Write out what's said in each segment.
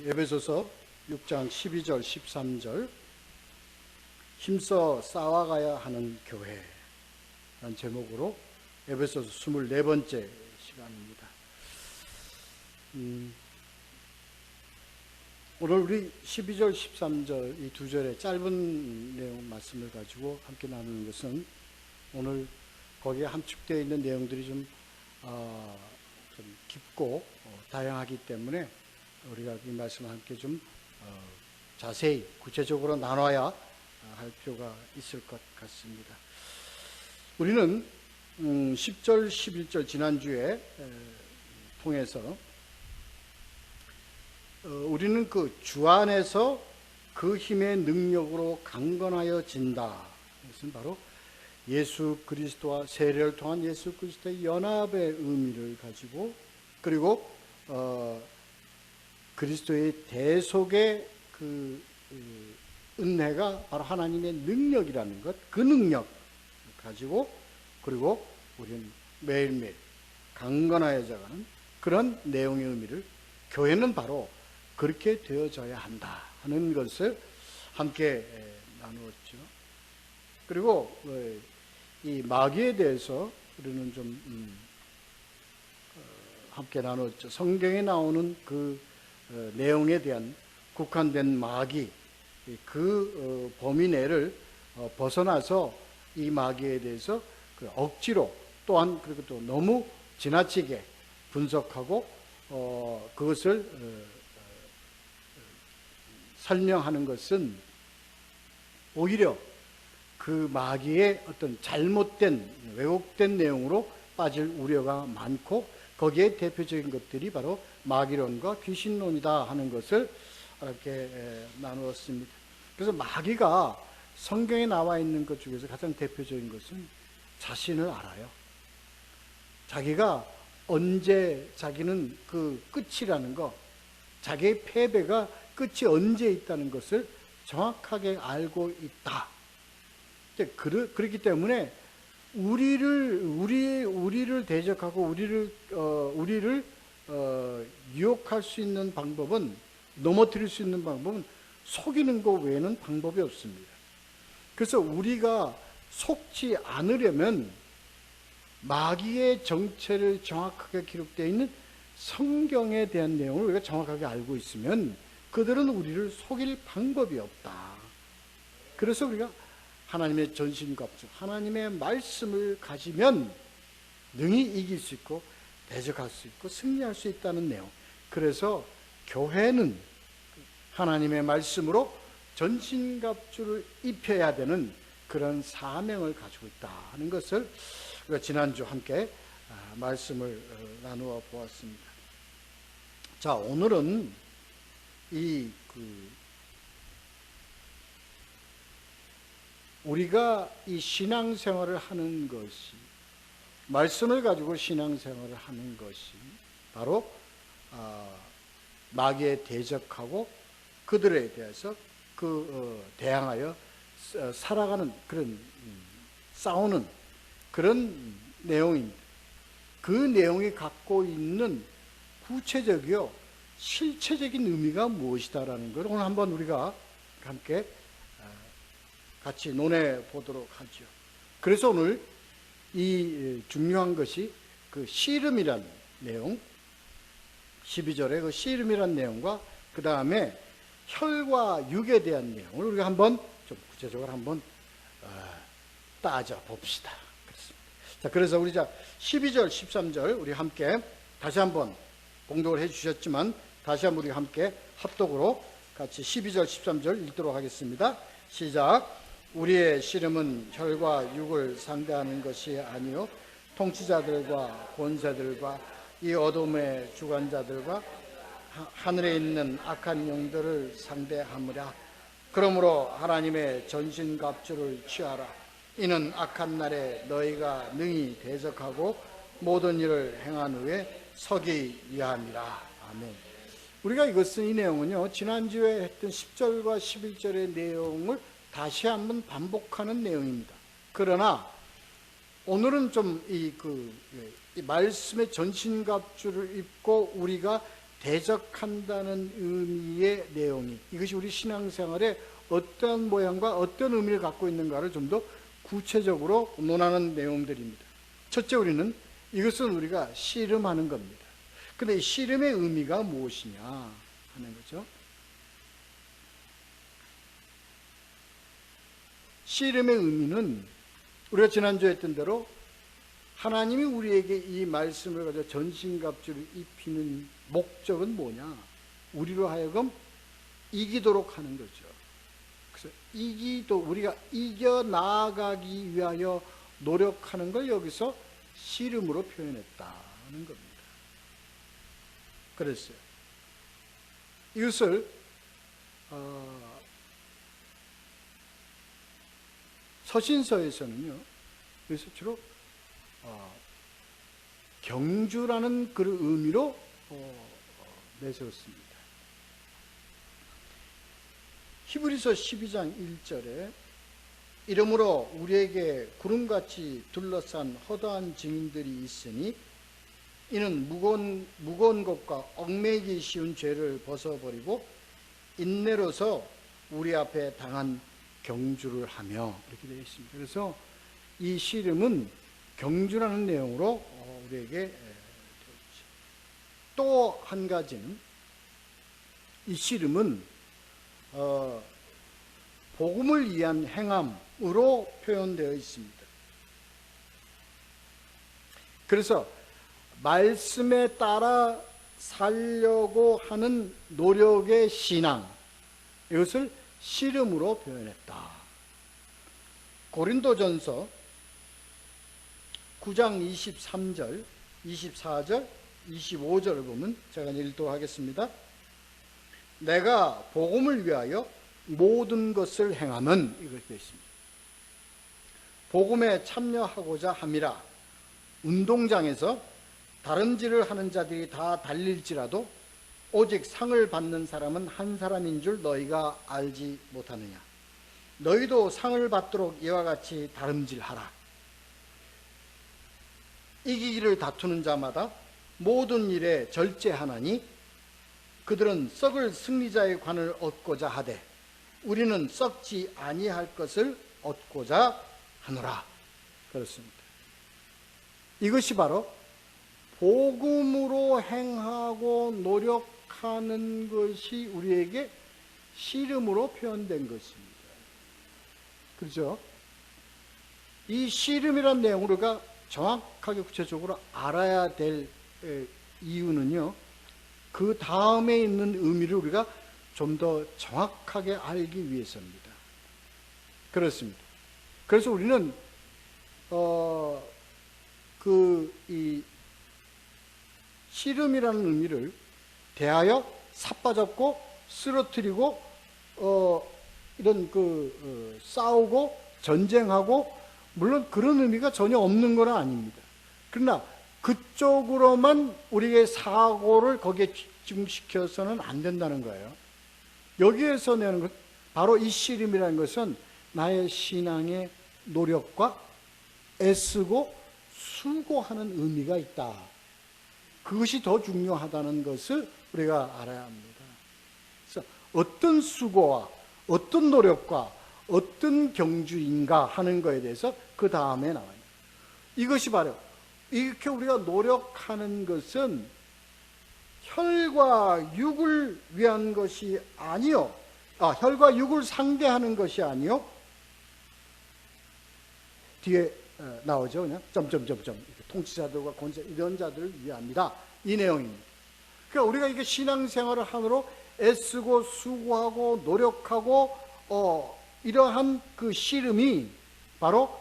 에베소서 6장 12절 13절 힘써 쌓아가야 하는 교회라는 제목으로 에베소서 24번째 시간입니다. 오늘 우리 12절 13절 이 두 절의 짧은 내용 말씀을 가지고 함께 나누는 것은 오늘 거기에 함축되어 있는 내용들이 좀 깊고 다양하기 때문에 우리가 이 말씀을 함께 좀 자세히 구체적으로 나눠야 할 필요가 있을 것 같습니다. 우리는 10절 11절 지난주에 통해서 우리는 그 주 안에서 그 힘의 능력으로 강건하여 진다. 이것은 바로 예수 그리스도와 세례를 통한 예수 그리스도의 연합의 의미를 가지고, 그리고 그리스도의 대속의 그 은혜가 바로 하나님의 능력이라는 것, 그 능력 가지고, 그리고 우리는 매일매일 강건하여 자가는 그런 내용의 의미를, 교회는 바로 그렇게 되어져야 한다 하는 것을 함께 나누었죠. 그리고 이 마귀에 대해서 우리는 좀 함께 나눴죠. 성경에 나오는 그 내용에 대한 국한된 마귀, 그 범위 내를 벗어나서 이 마귀에 대해서 억지로, 또한 그리고 또 너무 지나치게 분석하고 그것을 설명하는 것은 오히려 그 마귀의 어떤 잘못된, 왜곡된 내용으로 빠질 우려가 많고, 거기에 대표적인 것들이 바로 마귀론과 귀신론이다 하는 것을 이렇게 나누었습니다. 그래서 마귀가 성경에 나와 있는 것 중에서 가장 대표적인 것은 자신을 알아요. 자기가 언제, 자기는 그 끝이라는 것, 자기의 패배가 끝이 언제 있다는 것을 정확하게 알고 있다. 그렇기 때문에 우리를 대적하고 우리를 유혹할 수 있는 방법은, 넘어뜨릴 수 있는 방법은 속이는 것 외에는 방법이 없습니다. 그래서 우리가 속지 않으려면 마귀의 정체를 정확하게 기록되어 있는 성경에 대한 내용을 우리가 정확하게 알고 있으면 그들은 우리를 속일 방법이 없다. 그래서 우리가 하나님의 전신갑주, 하나님의 말씀을 가지면 능히 이길 수 있고 대적할 수 있고 승리할 수 있다는 내용. 그래서 교회는 하나님의 말씀으로 전신갑주를 입혀야 되는 그런 사명을 가지고 있다 하는 것을 우리가 지난주 함께 말씀을 나누어 보았습니다. 자, 오늘은 우리가 이 신앙생활을 하는 것이, 말씀을 가지고 신앙생활을 하는 것이 바로 마귀에 대적하고 그들에 대해서 대항하여 살아가는 그런 싸우는 그런 내용입니다. 그 내용이 갖고 있는 구체적이요 실체적인 의미가 무엇이다라는 걸 오늘 한번 우리가 함께 같이 논해 보도록 하죠. 그래서 오늘 이 중요한 것이 그 씨름이란 내용, 12절의 그 씨름이란 내용과 그 다음에 혈과 육에 대한 내용을 우리가 한번 좀 구체적으로 한번 따져 봅시다. 그렇습니다. 자, 그래서 우리 12절, 13절 우리 함께 다시 한번 공독을 해 주셨지만 다시 한번 우리 함께 합독으로 같이 12절, 13절 읽도록 하겠습니다. 시작. 우리의 씨름은 혈과 육을 상대하는 것이 아니요 통치자들과 권세들과 이 어둠의 주관자들과 하늘에 있는 악한 영들을 상대하므라. 그러므로 하나님의 전신갑주를 취하라. 이는 악한 날에 너희가 능히 대적하고 모든 일을 행한 후에 서기 위함이라. 아멘. 우리가 이 내용은요, 지난주에 했던 10절과 11절의 내용을 다시 한번 반복하는 내용입니다. 그러나 오늘은 좀 이 말씀의 전신갑주를 입고 우리가 대적한다는 의미의 내용이, 이것이 우리 신앙생활에 어떠한 모양과 어떤 의미를 갖고 있는가를 좀 더 구체적으로 논하는 내용들입니다. 첫째, 우리는 이것은 우리가 씨름하는 겁니다. 근데 이 씨름의 의미가 무엇이냐 하는 거죠. 씨름의 의미는 우리가 지난주에 했던 대로 하나님이 우리에게 이 말씀을 가지고 전신갑주를 입히는 목적은 뭐냐? 우리로 하여금 이기도록 하는 거죠. 그래서 우리가 이겨 나아가기 위하여 노력하는 걸 여기서 씨름으로 표현했다는 겁니다. 그랬어요. 이것을 서신서에서는요, 그래서 주로 경주라는 그 의미로 내세웠습니다. 히브리서 12장 1절에 이러므로 우리에게 구름같이 둘러싼 허다한 증인들이 있으니 이는 무거운 것과 얽매이기 쉬운 죄를 벗어버리고 인내로서 우리 앞에 당한 경주를 하며, 이렇게 되어 있습니다. 그래서 이 씨름은 경주라는 내용으로 우리에게 또 한 가지는, 이 씨름은 복음을 위한 행함으로 표현되어 있습니다. 그래서 말씀에 따라 살려고 하는 노력의 신앙, 이것을 씨름으로 표현했다. 고린도전서 9장 23절, 24절, 25절을 보면 제가 읽도록하겠습니다. 내가 복음을 위하여 모든 것을 행함은, 이렇게 되어 있습니다. 복음에 참여하고자 함이라. 운동장에서 다름질을 하는 자들이 다 달릴지라도 오직 상을 받는 사람은 한 사람인 줄 너희가 알지 못하느냐. 너희도 상을 받도록 이와 같이 다름질하라. 이기기를 다투는 자마다 모든 일에 절제하나니 그들은 썩을 승리자의 관을 얻고자 하되 우리는 썩지 아니할 것을 얻고자 하노라. 그렇습니다. 이것이 바로 복음으로 행하고 노력하는 것이 우리에게 씨름으로 표현된 것입니다. 그렇죠? 이 씨름이라는 내용을 우리가 정확하게 구체적으로 알아야 될 이유는요, 그 다음에 있는 의미를 우리가 좀 더 정확하게 알기 위해서입니다. 그렇습니다. 그래서 우리는 이 씨름이라는 의미를 대하여 삿바잡고 쓰러뜨리고 이런 싸우고 전쟁하고, 물론 그런 의미가 전혀 없는 건 아닙니다. 그러나 그쪽으로만 우리의 사고를 거기에 집중시켜서는 안 된다는 거예요. 여기에서 내는 것, 바로 이 씨름이라는 것은 나의 신앙의 노력과 애쓰고 수고하는 의미가 있다. 그것이 더 중요하다는 것을 우리가 알아야 합니다. 그래서 어떤 수고와 어떤 노력과 어떤 경주인가 하는 것에 대해서 그 다음에 나와요. 이것이 바로 이렇게 우리가 노력하는 것은 혈과 육을 위한 것이 아니요. 혈과 육을 상대하는 것이 아니요. 뒤에 나오죠. 그냥 점점점점 통치자들과 권세 이런 자들을 위함이다. 이 내용입니다. 그러니까 우리가 이게 신앙생활을 하므로 애쓰고 수고하고 노력하고 이러한 그 씨름이 바로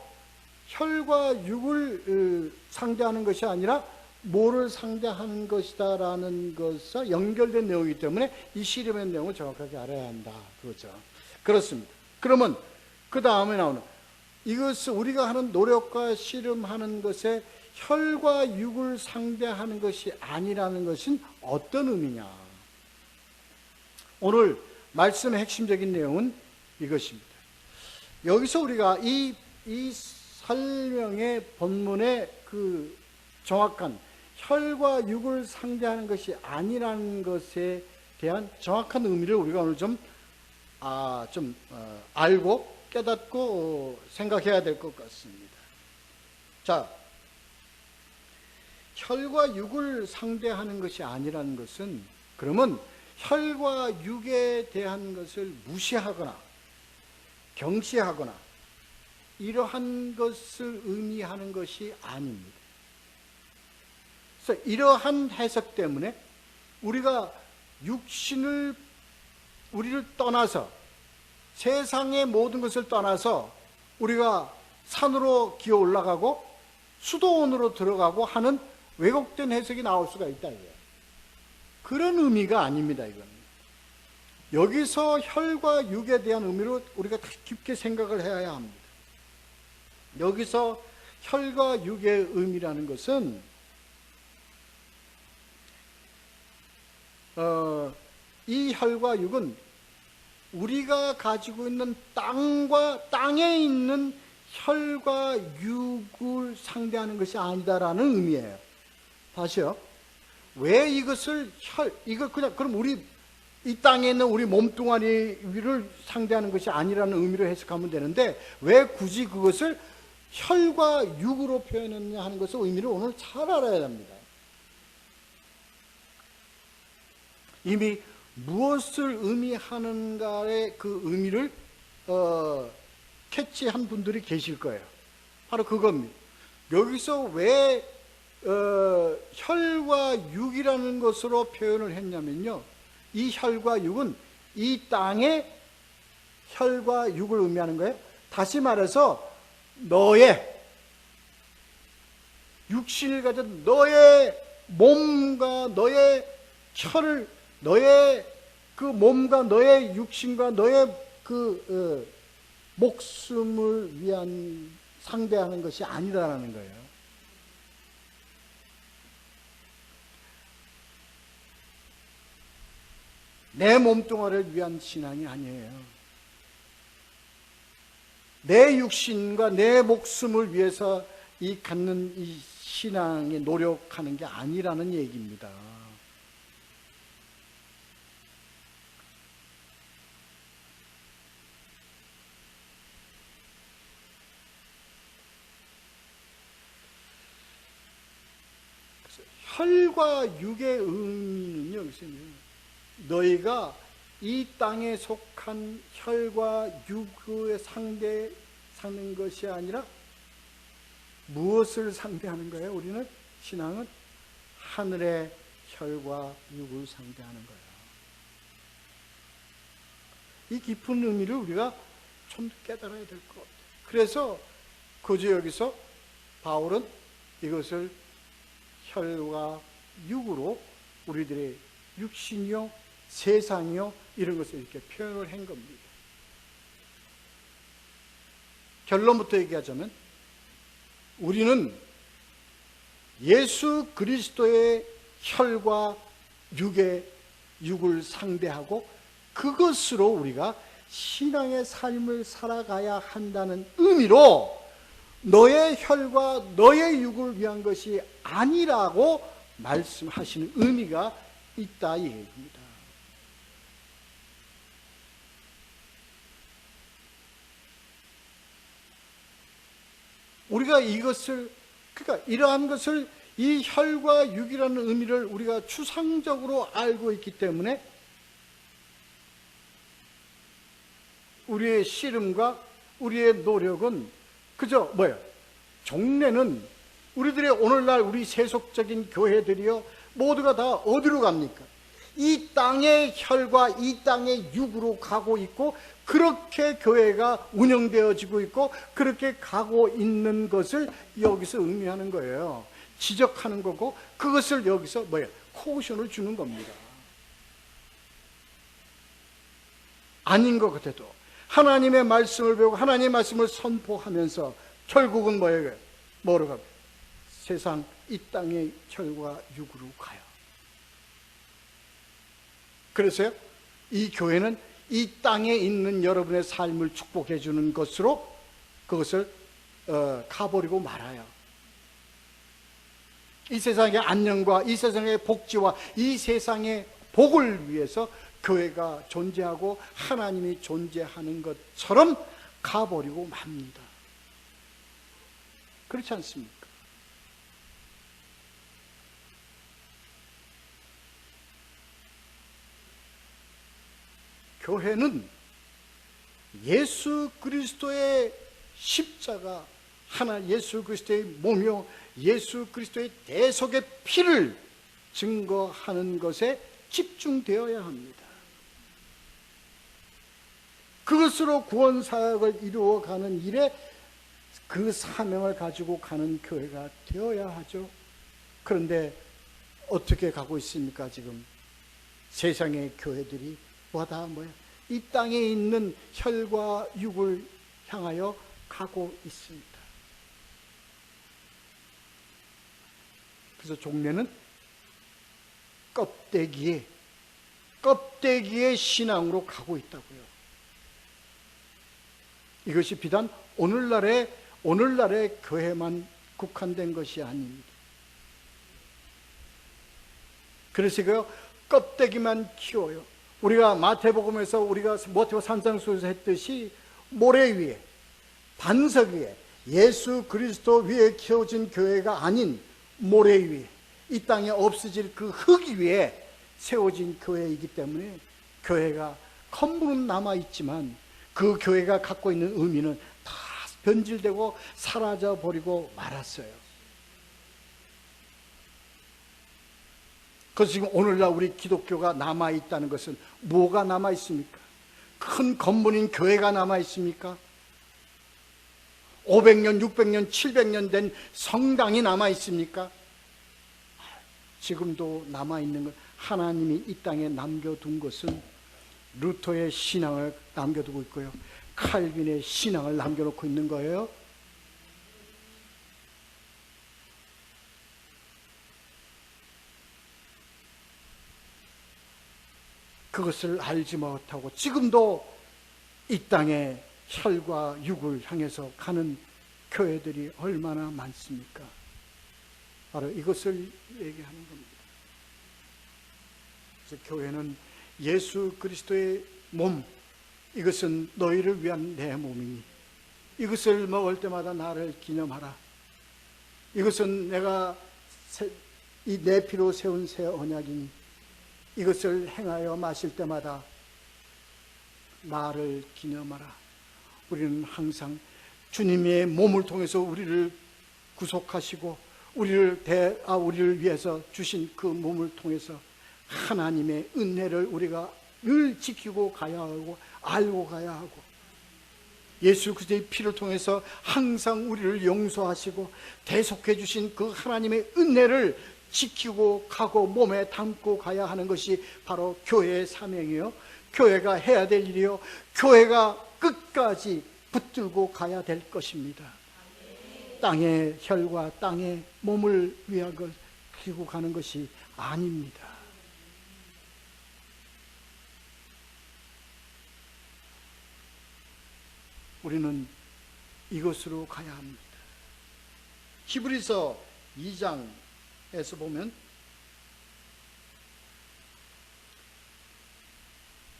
혈과 육을 상대하는 것이 아니라 뭐를 상대하는 것이다라는 것과 연결된 내용이기 때문에 이 씨름의 내용을 정확하게 알아야 한다. 그렇죠. 그렇습니다. 그러면 그 다음에 나오는 이것을 우리가 하는 노력과 씨름하는 것에 혈과 육을 상대하는 것이 아니라는 것은 어떤 의미냐? 오늘 말씀의 핵심적인 내용은 이것입니다. 여기서 우리가 이 설명의 본문의 그 정확한 혈과 육을 상대하는 것이 아니라는 것에 대한 정확한 의미를 우리가 오늘 좀 알고 깨닫고 생각해야 될 것 같습니다. 자, 혈과 육을 상대하는 것이 아니라는 것은, 그러면 혈과 육에 대한 것을 무시하거나 경시하거나 이러한 것을 의미하는 것이 아닙니다. 그래서 이러한 해석 때문에 우리가 우리를 떠나서, 세상의 모든 것을 떠나서 우리가 산으로 기어 올라가고 수도원으로 들어가고 하는 왜곡된 해석이 나올 수가 있다 이거예요. 그런 의미가 아닙니다. 이건 여기서 혈과 육에 대한 의미로 우리가 깊게 생각을 해야 합니다. 여기서 혈과 육의 의미라는 것은 이 혈과 육은 우리가 가지고 있는 땅에 있는 혈과 육을 상대하는 것이 아니다라는 의미예요. 다시요. 왜 이것을 그럼 이 땅에 있는 우리 몸뚱아리를 상대하는 것이 아니라는 의미로 해석하면 되는데, 왜 굳이 그것을 혈과 육으로 표현했냐 하는 것의 의미를 오늘 잘 알아야 합니다. 이미 무엇을 의미하는가의 그 의미를 캐치한 분들이 계실 거예요. 바로 그겁니다. 여기서 왜 혈과 육이라는 것으로 표현을 했냐면요, 이 혈과 육은 이 땅의 혈과 육을 의미하는 거예요. 다시 말해서 너의 육신을 가진 너의 몸과 너의 혈을, 너의 그 몸과 너의 육신과 너의 그 목숨을 위한 상대하는 것이 아니다라는 거예요. 내 몸뚱아리를 위한 신앙이 아니에요. 내 육신과 내 목숨을 위해서 갖는 이 신앙에 노력하는 게 아니라는 얘기입니다. 혈과 육의 의미는요, 너희가 이 땅에 속한 혈과 육의 상대하는 것이 아니라 무엇을 상대하는 거예요? 우리는 신앙은 하늘의 혈과 육을 상대하는 거예요. 이 깊은 의미를 우리가 좀 깨달아야 될 것 같아요. 그래서 그저 여기서 바울은 이것을 혈과 육으로 우리들의 육신이요, 세상이요, 이런 것을 이렇게 표현을 한 겁니다. 결론부터 얘기하자면 우리는 예수 그리스도의 혈과 육을 상대하고 그것으로 우리가 신앙의 삶을 살아가야 한다는 의미로 너의 혈과 너의 육을 위한 것이 아니라고 말씀하시는 의미가 있다 이 얘기입니다. 우리가 그러니까 이러한 것을, 이 혈과 육이라는 의미를 우리가 추상적으로 알고 있기 때문에 우리의 씨름과 우리의 노력은 그저 종래는 우리들의 오늘날 우리 세속적인 교회들이요, 모두가 다 어디로 갑니까? 이 땅의 혈과 이 땅의 육으로 가고 있고, 그렇게 교회가 운영되어지고 있고 그렇게 가고 있는 것을 여기서 의미하는 거예요. 지적하는 거고, 그것을 여기서 코션을 주는 겁니다. 아닌 것 같아도 하나님의 말씀을 배우고 하나님의 말씀을 선포하면서 결국은 뭐로 가요? 세상 이 땅의 혈과 육으로 가요. 그래서요, 이 교회는 이 땅에 있는 여러분의 삶을 축복해 주는 것으로 그것을 가버리고 말아요. 이 세상의 안녕과 이 세상의 복지와 이 세상의 복을 위해서 교회가 존재하고 하나님이 존재하는 것처럼 가버리고 맙니다. 그렇지 않습니까? 교회는 예수 그리스도의 십자가, 하나 예수 그리스도의 몸이요 예수 그리스도의 대속의 피를 증거하는 것에 집중되어야 합니다. 그것으로 구원 사역을 이루어가는 일에 그 사명을 가지고 가는 교회가 되어야 하죠. 그런데 어떻게 가고 있습니까? 지금 세상의 교회들이 뭐다 뭐야? 이 땅에 있는 혈과 육을 향하여 가고 있습니다. 그래서 종례는 껍데기의 신앙으로 가고 있다고요. 이것이 비단 오늘날의 교회만 국한된 것이 아닙니다. 그래서 그 껍데기만 키워요. 우리가 마태복음에서 우리가 마태복음 산상수에서 했듯이 모래 위에, 반석 위에, 예수 그리스도 위에 키워진 교회가 아닌 모래 위에, 이 땅에 없어질 그 흙 위에 세워진 교회이기 때문에 교회가 컴물은 남아있지만 그 교회가 갖고 있는 의미는 다 변질되고 사라져버리고 말았어요. 그래서 지금 오늘날 우리 기독교가 남아있다는 것은 뭐가 남아있습니까? 큰 건물인 교회가 남아있습니까? 500년, 600년, 700년 된 성당이 남아있습니까? 지금도 남아있는 것, 하나님이 이 땅에 남겨둔 것은 루터의 신앙을 남겨두고 있고요, 칼빈의 신앙을 남겨놓고 있는 거예요. 그것을 알지 못하고 지금도 이 땅에 혈과 육을 향해서 가는 교회들이 얼마나 많습니까? 바로 이것을 얘기하는 겁니다. 그래서 교회는 예수 그리스도의 몸, 이것은 너희를 위한 내 몸이니 이것을 먹을 때마다 나를 기념하라. 이것은 내가 이 내 피로 세운 새 언약이니 이것을 행하여 마실 때마다 나를 기념하라. 우리는 항상 주님의 몸을 통해서 우리를 구속하시고 우리를 위해서 주신 그 몸을 통해서 하나님의 은혜를 우리가 늘 지키고 가야 하고 알고 가야 하고, 예수 그리스도의 피를 통해서 항상 우리를 용서하시고 대속해 주신 그 하나님의 은혜를 지키고 가고 몸에 담고 가야 하는 것이 바로 교회의 사명이요, 교회가 해야 될 일이요, 교회가 끝까지 붙들고 가야 될 것입니다. 땅의 혈과 땅의 몸을 위하여 가지고 가는 것이 아닙니다. 우리는 이것으로 가야 합니다. 히브리서 2장에서 보면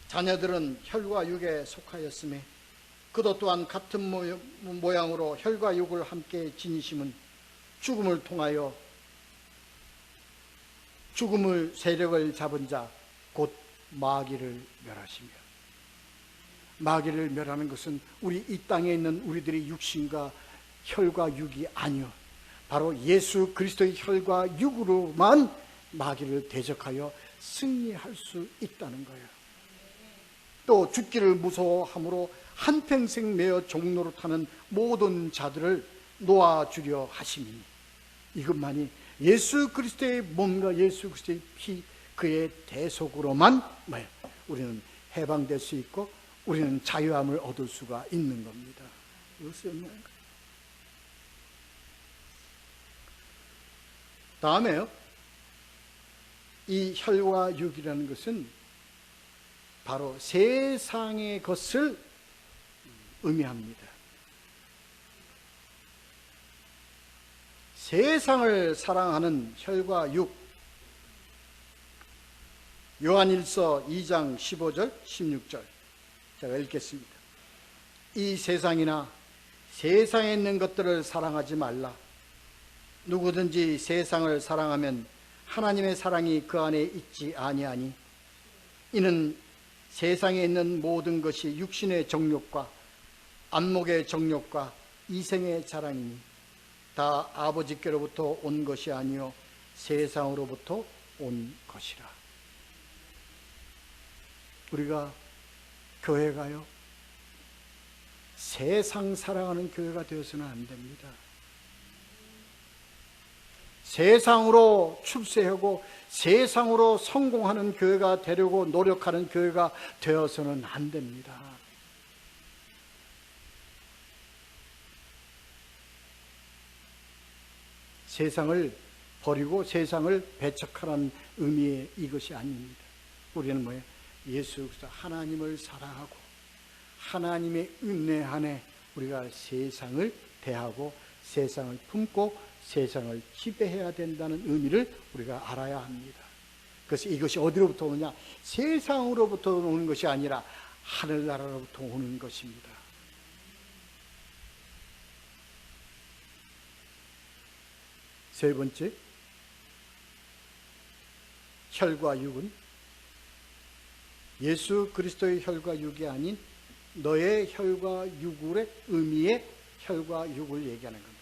자녀들은 혈과 육에 속하였으며 그도 또한 같은 모양으로 혈과 육을 함께 지니심은 죽음을 통하여 죽음의 세력을 잡은 자 곧 마귀를 멸하시며, 마귀를 멸하는 것은 우리 이 땅에 있는 우리들의 육신과 혈과 육이 아니요, 바로 예수 그리스도의 혈과 육으로만 마귀를 대적하여 승리할 수 있다는 거예요. 또 죽기를 무서워함으로 한평생 매어 종로로 타는 모든 자들을 놓아주려 하심이니, 이것만이 예수 그리스도의 몸과 예수 그리스도의 피, 그의 대속으로만 우리는 해방될 수 있고 우리는 자유함을 얻을 수가 있는 겁니다. 이것을 의미하는 거예요. 다음에요, 이 혈과 육이라는 것은 바로 세상의 것을 의미합니다. 세상을 사랑하는 혈과 육. 요한일서 2장 15절 16절 제가 읽겠습니다. 이 세상이나 세상에 있는 것들을 사랑하지 말라. 누구든지 세상을 사랑하면 하나님의 사랑이 그 안에 있지 아니하니 이는 세상에 있는 모든 것이 육신의 정욕과 안목의 정욕과 이생의 자랑이니 다 아버지께로부터 온 것이 아니요 세상으로부터 온 것이라. 우리가 교회가요, 세상 사랑하는 교회가 되어서는 안 됩니다. 세상으로 출세하고 세상으로 성공하는 교회가 되려고 노력하는 교회가 되어서는 안 됩니다. 세상을 버리고 세상을 배척하라는 의미의 이것이 아닙니다. 우리는 뭐예요? 예수 그리스도 하나님을 사랑하고 하나님의 은혜 안에 우리가 세상을 대하고 세상을 품고 세상을 지배해야 된다는 의미를 우리가 알아야 합니다. 그래서 이것이 어디로부터 오느냐? 세상으로부터 오는 것이 아니라 하늘나라로부터 오는 것입니다. 세 번째, 혈과 육은 예수 그리스도의 혈과 육이 아닌 너의 혈과 육의 의미의 혈과 육을 얘기하는 겁니다.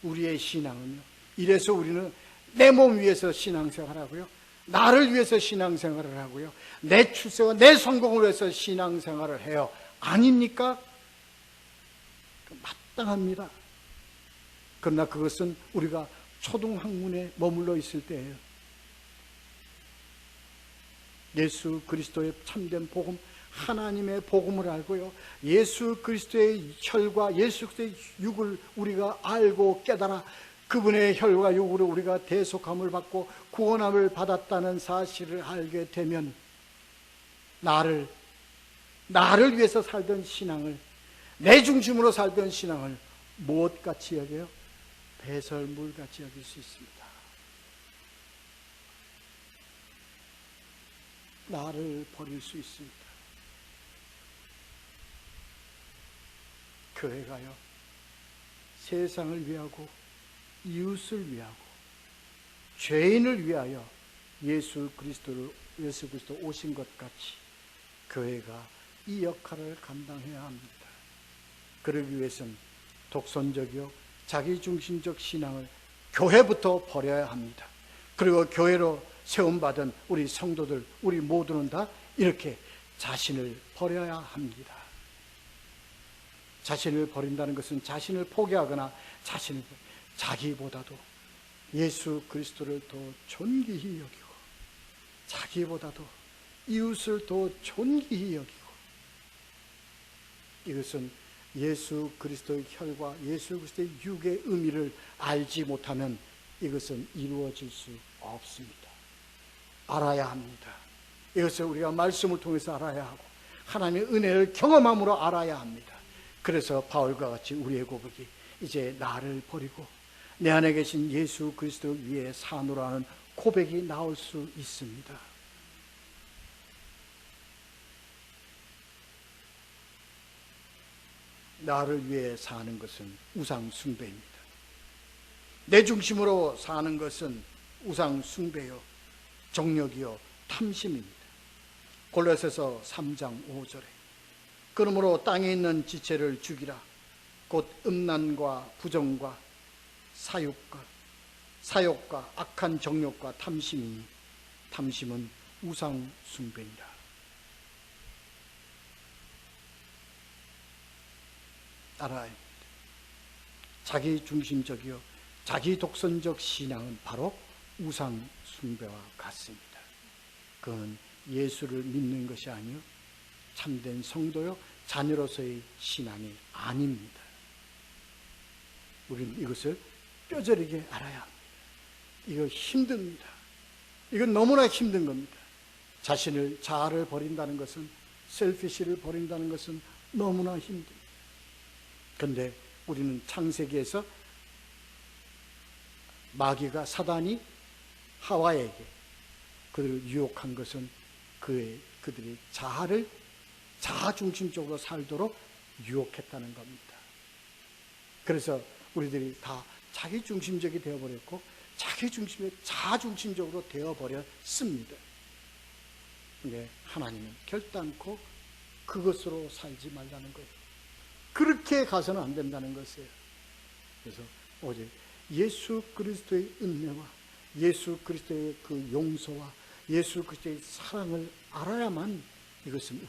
우리의 신앙은요, 이래서 우리는 내 몸 위해서 신앙생활하고요, 나를 위해서 신앙생활을 하고요, 내 출세와 내 성공을 위해서 신앙생활을 해요. 아닙니까? 마땅합니다. 그러나 그것은 우리가 초등학문에 머물러 있을 때예요. 예수 그리스도의 참된 복음, 하나님의 복음을 알고요, 예수 그리스도의 혈과 예수 그리스도의 육을 우리가 알고 깨달아 그분의 혈과 육으로 우리가 대속함을 받고 구원함을 받았다는 사실을 알게 되면 나를 위해서 살던 신앙을, 내 중심으로 살던 신앙을 무엇같이 여겨요? 배설물같이 여길 수 있습니다. 나를 버릴 수 있습니다. 교회가요, 세상을 위하고 이웃을 위하고 죄인을 위하여 예수 그리스도 오신 것 같이 교회가 이 역할을 감당해야 합니다. 그러기 위해서는 독선적이요 자기중심적 신앙을 교회부터 버려야 합니다. 그리고 교회로 세움받은 우리 성도들, 우리 모두는 다 이렇게 자신을 버려야 합니다. 자신을 버린다는 것은 자신을 포기하거나 자기보다도 예수 그리스도를 더 존귀히 여기고 자기보다도 이웃을 더 존귀히 여기고, 이것은 예수 그리스도의 혈과 예수 그리스도의 육의 의미를 알지 못하면 이것은 이루어질 수 없습니다. 알아야 합니다. 이것을 우리가 말씀을 통해서 알아야 하고 하나님의 은혜를 경험함으로 알아야 합니다. 그래서 바울과 같이 우리의 고백이 이제 나를 버리고 내 안에 계신 예수 그리스도 위에 사노라 하는 고백이 나올 수 있습니다. 나를 위해 사는 것은 우상 숭배입니다. 내 중심으로 사는 것은 우상 숭배요 정욕이요 탐심입니다. 골로새서 3장 5절에 그러므로 땅에 있는 지체를 죽이라. 곧 음란과 부정과 사욕과 악한 정욕과 탐심이니 탐심은 우상 숭배니라. 알아야 합니다. 자기 중심적이요 자기 독선적 신앙은 바로 우상 숭배와 같습니다. 그건 예수를 믿는 것이 아니요 참된 성도요 자녀로서의 신앙이 아닙니다. 우리는 이것을 뼈저리게 알아야 합니다. 이거 힘듭니다. 이건 너무나 힘든 겁니다. 자아를 버린다는 것은, 셀피시를 버린다는 것은 너무나 힘듭니다. 그런데 우리는 창세기에서 마귀가 사단이 하와에게 그들을 유혹한 것은 그들이 자아중심적으로 살도록 유혹했다는 겁니다. 그래서 우리들이 다 자기중심적이 되어버렸고 자아중심적으로 되어버렸습니다. 근데 하나님은 결단코 그것으로 살지 말라는 거예요. 그렇게 가서는 안 된다는 것이에요. 그래서 오직 예수 그리스도의 은혜와 예수 그리스도의 그 용서와 예수 그리스도의 사랑을 알아야만 이것은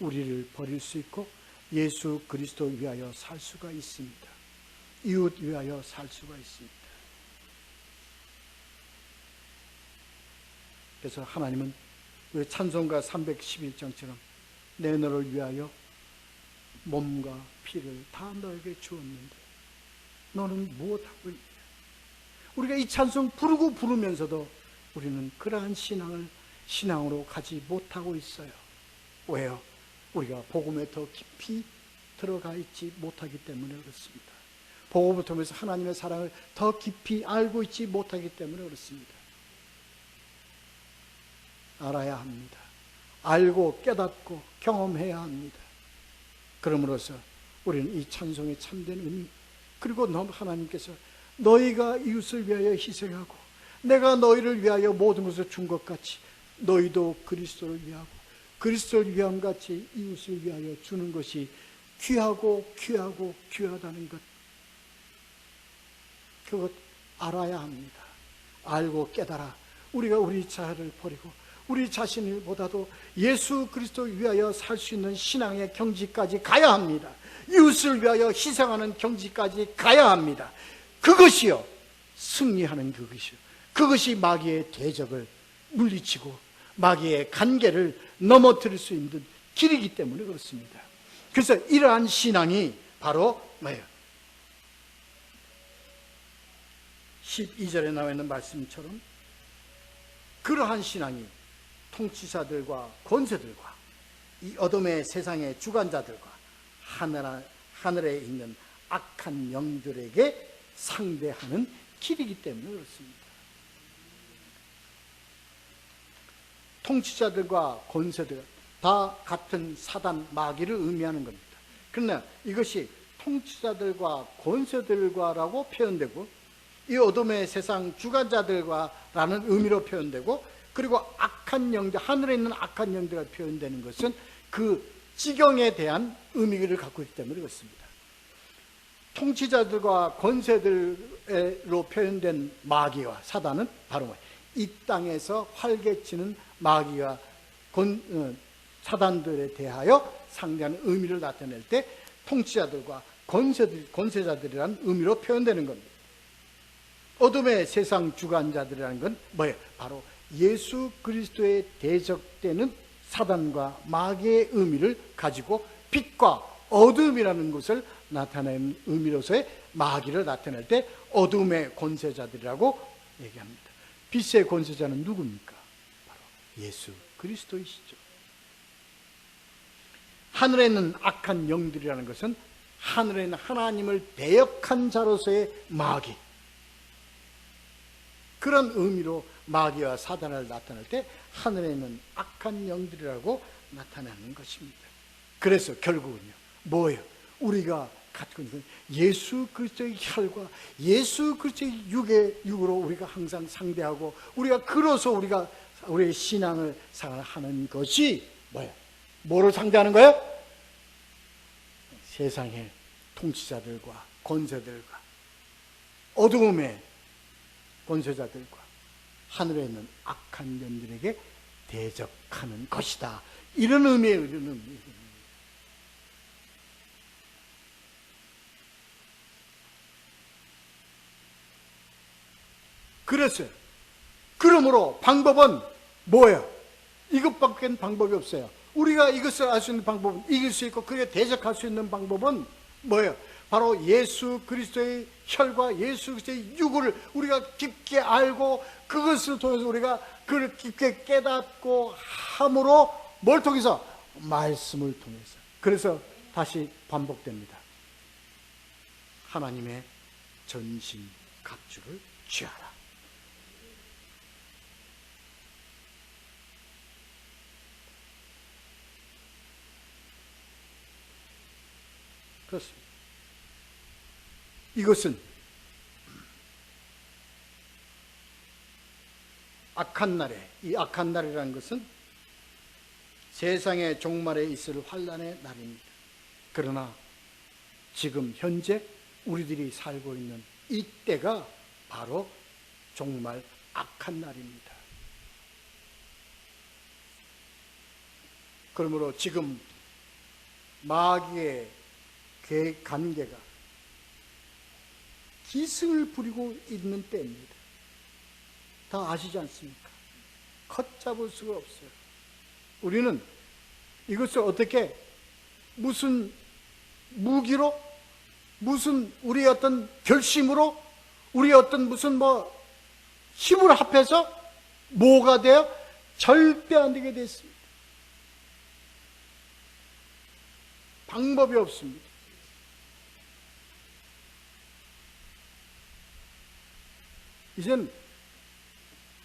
우리를 버릴 수 있고 예수 그리스도 위하여 살 수가 있습니다. 이웃 위하여 살 수가 있습니다. 그래서 하나님은 우리 찬송가 311장처럼 내 너를 위하여 몸과 피를 다 너에게 주었는데 너는 무엇하고 있냐. 우리가 이 찬송 부르면서도 우리는 그러한 신앙으로 가지 못하고 있어요. 왜요? 우리가 복음에 더 깊이 들어가 있지 못하기 때문에 그렇습니다. 복음을 통해서 하나님의 사랑을 더 깊이 알고 있지 못하기 때문에 그렇습니다. 알아야 합니다. 알고 깨닫고 경험해야 합니다. 그러므로서 우리는 이 찬송의 참된 의미, 그리고 하나님께서 너희가 이웃을 위하여 희생하고 내가 너희를 위하여 모든 것을 준 것 같이 너희도 그리스도를 위하고 그리스도를 위함 같이 이웃을 위하여 주는 것이 귀하다는 것, 그것 알아야 합니다. 알고 깨달아 우리가 우리 자아를 버리고 우리 자신보다도 예수 그리스도 위하여 살 수 있는 신앙의 경지까지 가야 합니다. 이웃을 위하여 희생하는 경지까지 가야 합니다. 그것이요 승리하는 그것이요, 그것이 마귀의 대적을 물리치고 마귀의 간계를 넘어뜨릴 수 있는 길이기 때문에 그렇습니다. 그래서 이러한 신앙이 바로 뭐예요? 12절에 나와 있는 말씀처럼 그러한 신앙이 통치자들과 권세들과 이 어둠의 세상의 주관자들과 하늘에 있는 악한 영들에게 상대하는 길이기 때문에 그렇습니다. 통치자들과 권세들 다 같은 사단 마귀를 의미하는 겁니다. 그러나 이것이 통치자들과 권세들과라고 표현되고 이 어둠의 세상 주관자들과라는 의미로 표현되고, 그리고 악한 영들, 하늘에 있는 악한 영들과 표현되는 것은 그 지경에 대한 의미를 갖고 있기 때문에 그렇습니다. 통치자들과 권세들로 표현된 마귀와 사단은 바로 이 땅에서 활개치는 마귀와 사단들에 대하여 상대하는 의미를 나타낼 때 통치자들과 권세자들이라는 의미로 표현되는 겁니다. 어둠의 세상 주관자들이라는 건 뭐예요? 바로 예수 그리스도에 대적되는 사단과 마귀의 의미를 가지고 빛과 어둠이라는 것을 나타내는 의미로서의 마귀를 나타낼 때 어둠의 권세자들이라고 얘기합니다. 빛의 권세자는 누굽니까? 바로 예수 그리스도이시죠. 하늘에 있는 악한 영들이라는 것은 하늘에 있는 하나님을 대역한 자로서의 마귀, 그런 의미로 마귀와 사단을 나타낼 때 하늘에 있는 악한 영들이라고 나타내는 것입니다. 그래서 결국은요 뭐예요? 우리가 갖고 있는 예수 그리스도의 혈과 예수 그리스도의 육으로 우리가 항상 상대하고 우리가 그로서 우리의 신앙을 생활하는 것이 뭐예요? 뭐를 상대하는 거예요? 세상의 통치자들과 권세들과 어두움의 권세자들과 하늘에 있는 악한 영들에게 대적하는 것이다. 이런 의미예요. 이런 의미. 그러므로 방법은 뭐예요? 이것밖에 방법이 없어요. 우리가 이것을 알 수 있는 방법은, 이길 수 있고 그게 대적할 수 있는 방법은 뭐예요? 바로 예수 그리스도의 혈과 예수 그리스도의 육을 우리가 깊게 알고 그것을 통해서 우리가 그를 깊게 깨닫고 함으로 뭘 통해서? 말씀을 통해서. 그래서 다시 반복됩니다. 하나님의 전신 갑주를 취하라. 그렇습니다. 이것은 악한 날에, 이 악한 날이라는 것은 세상의 종말에 있을 환난의 날입니다. 그러나 지금 현재 우리들이 살고 있는 이때가 바로 정말 악한 날입니다. 그러므로 지금 마귀의 관계가 기승을 부리고 있는 때입니다. 다 아시지 않습니까? 걷잡을 수가 없어요. 우리는 이것을 어떻게, 무슨 무기로, 무슨 우리의 어떤 결심으로, 우리의 어떤 무슨 힘을 합해서 뭐가 돼요? 절대 안 되게 됐습니다. 방법이 없습니다. 이젠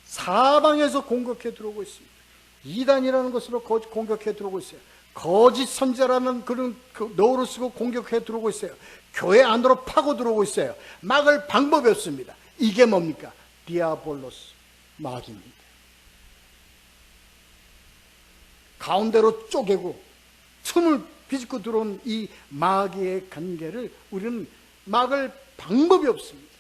사방에서 공격해 들어오고 있습니다. 이단이라는 것으로 공격해 들어오고 있어요. 거짓 선지자라는 그런 너울을 쓰고 공격해 들어오고 있어요. 교회 안으로 파고 들어오고 있어요. 막을 방법이 없습니다. 이게 뭡니까? 디아볼로스, 마귀입니다. 가운데로 쪼개고 틈을 비집고 들어온 이 마귀의 관계를 우리는 막을 방법이 없습니다.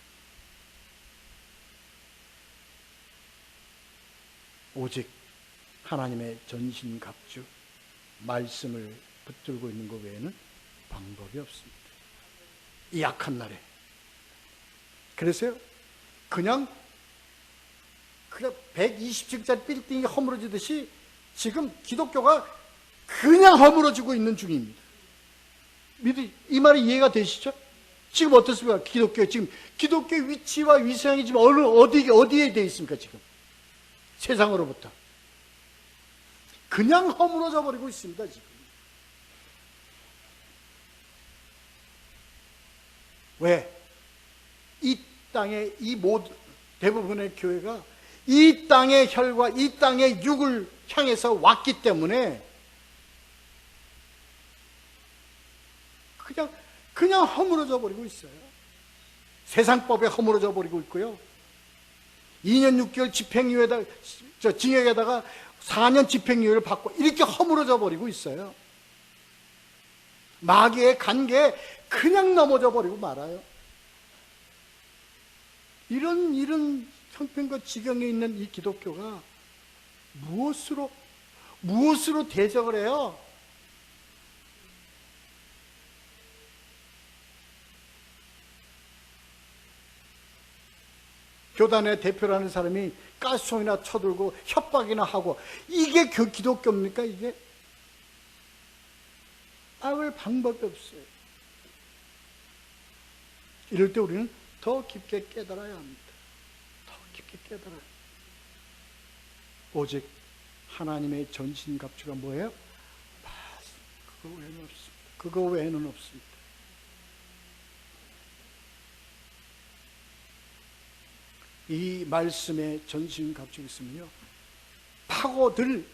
오직 하나님의 전신갑주 말씀을 붙들고 있는 것 외에는 방법이 없습니다. 이 약한 날에. 그래서요, 그냥 120층짜리 빌딩이 허물어지듯이 지금 기독교가 그냥 허물어지고 있는 중입니다. 이 말이 이해가 되시죠? 지금 어떻습니까? 기독교의 위치와 위상이 지금 어디에 되어 있습니까? 지금 세상으로부터 그냥 허물어져 버리고 있습니다. 지금 왜? 이 땅의 이 모든 대부분의 교회가 이 땅의 혈과 이 땅의 육을 향해서 왔기 때문에 그냥 허물어져 버리고 있어요. 세상법에 허물어져 버리고 있고요. 2년 6개월 징역에다가 4년 집행유예를 받고 이렇게 허물어져 버리고 있어요. 마귀의 관계에 그냥 넘어져 버리고 말아요. 이런 형편과 지경에 있는 이 기독교가 무엇으로 대적을 해요? 교단의 대표라는 사람이 가스총이나 쳐들고 협박이나 하고, 이게 기독교입니까? 이게 막을 방법이 없어요. 이럴 때 우리는 더 깊게 깨달아야 합니다. 더 깊게 깨달아야 합니다. 오직 하나님의 전신갑주가 뭐예요? 그거 외에는 없습니다. 그거 외에는 없습니다. 이 말씀에 전신갑주가 있으면요, 파고들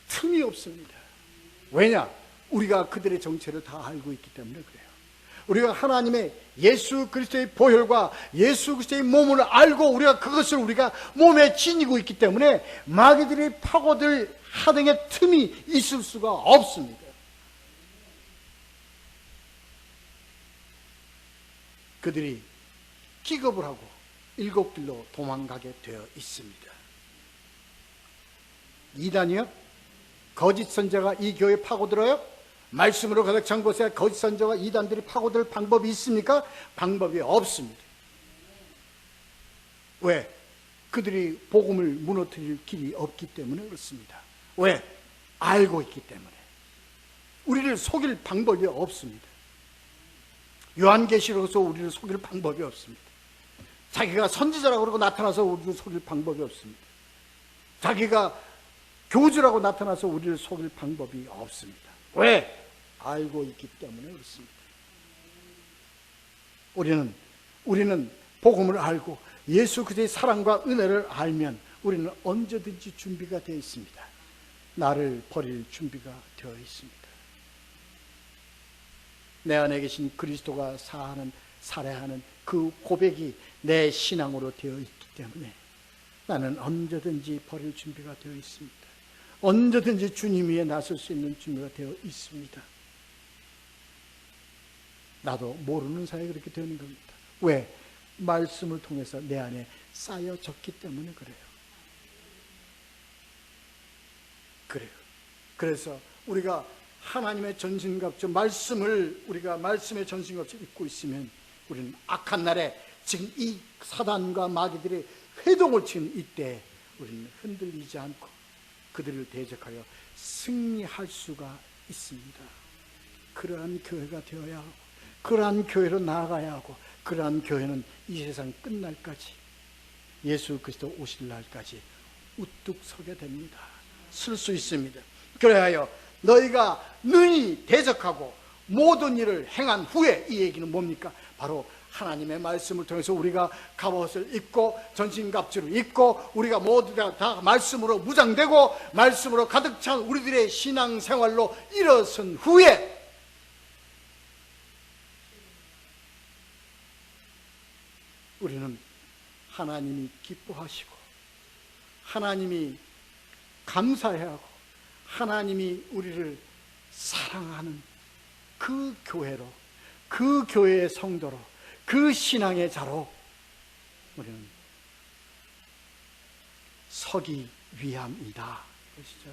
틈이 없습니다. 왜냐? 우리가 그들의 정체를 다 알고 있기 때문에 그래요. 우리가 하나님의 예수 그리스도의 보혈과 예수 그리스도의 몸을 알고 우리가 그것을 우리가 몸에 지니고 있기 때문에 마귀들이 파고들 하등의 틈이 있을 수가 없습니다. 그들이 기겁을 하고 일곱 길로 도망가게 되어 있습니다. 이단이요? 거짓 선자가 이 교회에 파고들어요? 말씀으로 가득 찬 곳에 거짓 선자와 이단들이 파고들 방법이 있습니까? 방법이 없습니다. 왜? 그들이 복음을 무너뜨릴 길이 없기 때문에 그렇습니다. 왜? 알고 있기 때문에. 우리를 속일 방법이 없습니다. 요한계시록에서 우리를 속일 방법이 없습니다. 자기가 선지자라고 그러고 나타나서 우리를 속일 방법이 없습니다. 자기가 교주라고 나타나서 우리를 속일 방법이 없습니다. 왜? 알고 있기 때문에 그렇습니다. 우리는 복음을 알고 예수 그리스도의 사랑과 은혜를 알면 우리는 언제든지 준비가 되어 있습니다. 나를 버릴 준비가 되어 있습니다. 내 안에 계신 그리스도가 살아하는 그 고백이 내 신앙으로 되어 있기 때문에 나는 언제든지 버릴 준비가 되어 있습니다. 언제든지 주님 위에 나설 수 있는 준비가 되어 있습니다. 나도 모르는 사이에 그렇게 되는 겁니다. 왜? 말씀을 통해서 내 안에 쌓여졌기 때문에 그래요. 그래서 우리가 하나님의 전신갑주 우리가 말씀의 전신갑주 입고 있으면 우리는 악한 날에 지금 이 사단과 마귀들이 회동을 치는 이때 우리는 흔들리지 않고 그들을 대적하여 승리할 수가 있습니다. 그러한 교회가 되어야 하고 그러한 교회로 나아가야 하고 그러한 교회는 이 세상 끝날까지 예수 그리스도 오실 날까지 우뚝 서게 됩니다. 설 수 있습니다. 그래야 너희가 능히 대적하고 모든 일을 행한 후에, 이 얘기는 뭡니까? 바로 하나님의 말씀을 통해서 우리가 갑옷을 입고 전신갑주를 입고 우리가 모두 다 말씀으로 무장되고 말씀으로 가득 찬 우리들의 신앙생활로 일어선 후에 우리는 하나님이 기뻐하시고 하나님이 감사해하고 하나님이 우리를 사랑하는 그 교회로, 그 교회의 성도로, 그 신앙의 자로 우리는 서기 위함이다. 그러시죠?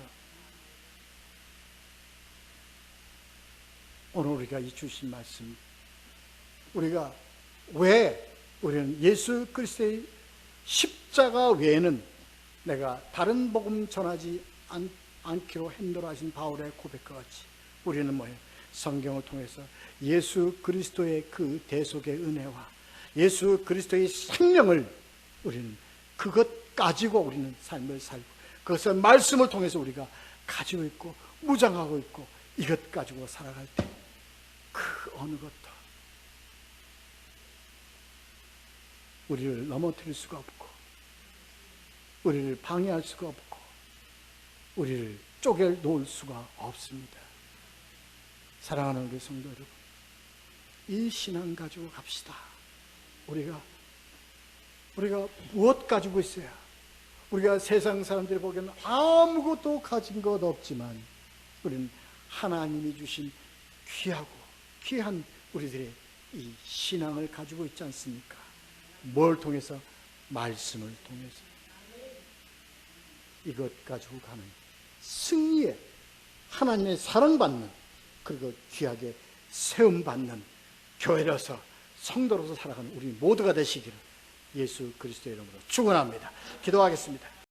오늘 우리가 이 주신 말씀, 우리가 왜 우리는 예수 그리스도의 십자가 외에는 내가 다른 복음 전하지 않기로 행동하신 바울의 고백과 같이 우리는 뭐예요? 성경을 통해서 예수 그리스도의 그 대속의 은혜와 예수 그리스도의 생명을 우리는 그것 가지고 우리는 삶을 살고 그것을 말씀을 통해서 우리가 가지고 있고 무장하고 있고 이것 가지고 살아갈 때 그 어느 것도 우리를 넘어뜨릴 수가 없고 우리를 방해할 수가 없고 우리를 쪼개놓을 수가 없습니다. 사랑하는 우리 성도 여러분, 이 신앙 가지고 갑시다. 우리가 무엇 가지고 있어야? 우리가 세상 사람들이 보기에는 아무것도 가진 것 없지만 우리는 하나님이 주신 귀한 우리들의 이 신앙을 가지고 있지 않습니까? 뭘 통해서? 말씀을 통해서. 이것 가지고 가는 승리에 하나님의 사랑받는 그리고 귀하게 세움받는 교회로서 성도로서 살아가는 우리 모두가 되시기를 예수 그리스도의 이름으로 축원합니다. 기도하겠습니다.